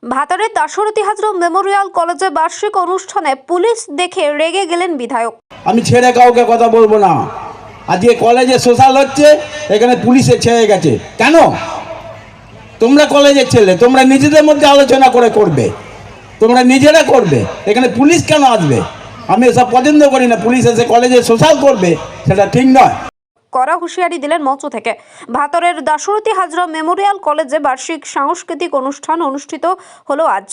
ভাতারের Dasharathi Hazra Memorial কলেজে বার্ষিক অনুষ্ঠানে পুলিশ দেখে রেগে গেলেন বিধায়ক। আমি ছেড়ে কাউকে কথা বলবো না। আজকে কলেজে সোশ্যাল হচ্ছে, এখানে পুলিশে ছেড়ে গেছে কেন? তোমরা কলেজের ছেলে, তোমরা নিজেদের মধ্যে আলোচনা করে করবে, তোমরা নিজেরা করবে, এখানে পুলিশ কেন আসবে? আমি এসব পছন্দ করি না। পুলিশ এসে কলেজে সোশ্যাল করবে, সেটা ঠিক নয়। কড়া হুঁশিয়ারি দিলেন মঞ্চ থেকে। ভাতারের দাশরথী হাজরা মেমোরিয়াল কলেজে বার্ষিক সাংস্কৃতিক অনুষ্ঠান অনুষ্ঠিত হলো আজ।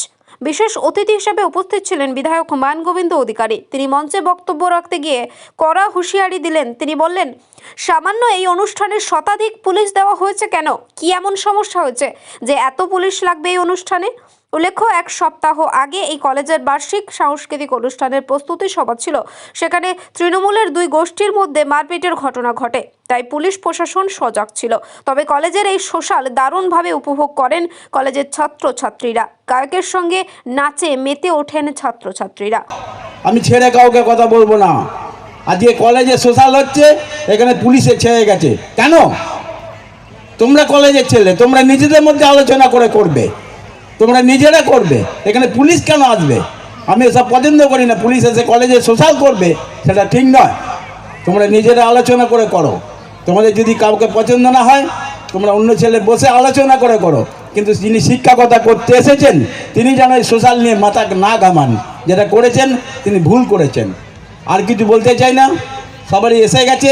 বিশেষ অতিথি হিসেবে উপস্থিত ছিলেন বিধায়ক মানগোবিন্দ অধিকারী। তিনি মঞ্চে বক্তব্য রাখতে গিয়ে কড়া হুঁশিয়ারি দিলেন। তিনি বললেন, সামান্য এই অনুষ্ঠানে শতাধিক পুলিশ দেওয়া হয়েছে কেন? কি এমন সমস্যা হয়েছে যে এত পুলিশ লাগবে এই অনুষ্ঠানে? উল্লেখ্য, এক সপ্তাহ আগে এই কলেজের বার্ষিক সাংস্কৃতিক অনুষ্ঠানের প্রস্তুতি সভা ছিল। সেখানে তৃণমূলের দুই গোষ্ঠীর মধ্যে মারপিটের ঘটনা ঘটে, তাই পুলিশ প্রশাসন সজাগ ছিল। তবে কলেজের এই সোশ্যাল দারুণভাবে উপভোগ করেন কলেজের ছাত্রছাত্রীরা। গায়কের সঙ্গে নাচে মেতে ওঠেন ছাত্রছাত্রীরা। আমি ছেড়ে কাউকে কথা বলবো না। আজকে কলেজে সোশ্যাল হচ্ছে, এখানে পুলিশে ছেড়ে গেছে কেন? তোমরা কলেজের ছেলে, তোমরা নিজেদের মধ্যে আলোচনা করে করবে, তোমরা নিজেরা করবে, এখানে পুলিশ কেন আসবে? আমি এসব পছন্দ করি না। পুলিশ এসে কলেজে সোশ্যাল করবে, সেটা ঠিক নয়। তোমরা নিজেরা আলোচনা করে করো। তোমাদের যদি কাউকে পছন্দ না হয়, তোমরা অন্য ছেলে বসে আলোচনা করে করো। কিন্তু যিনি শিক্ষকতা করতে এসেছেন, তিনি যেন এই সোশ্যাল নিয়ে মাথা না ঘামান। যেটা করেছেন তিনি ভুল করেছেন। আর কিছু বলতে চাই না, সবারই এসে গেছে।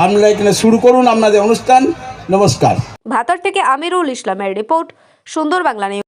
আপনারা এখানে শুরু করুন আপনাদের অনুষ্ঠান। নমস্কার। ভাতার থেকে আমিরুল ইসলামের রিপোর্ট, সুন্দর বাংলা নিউজ।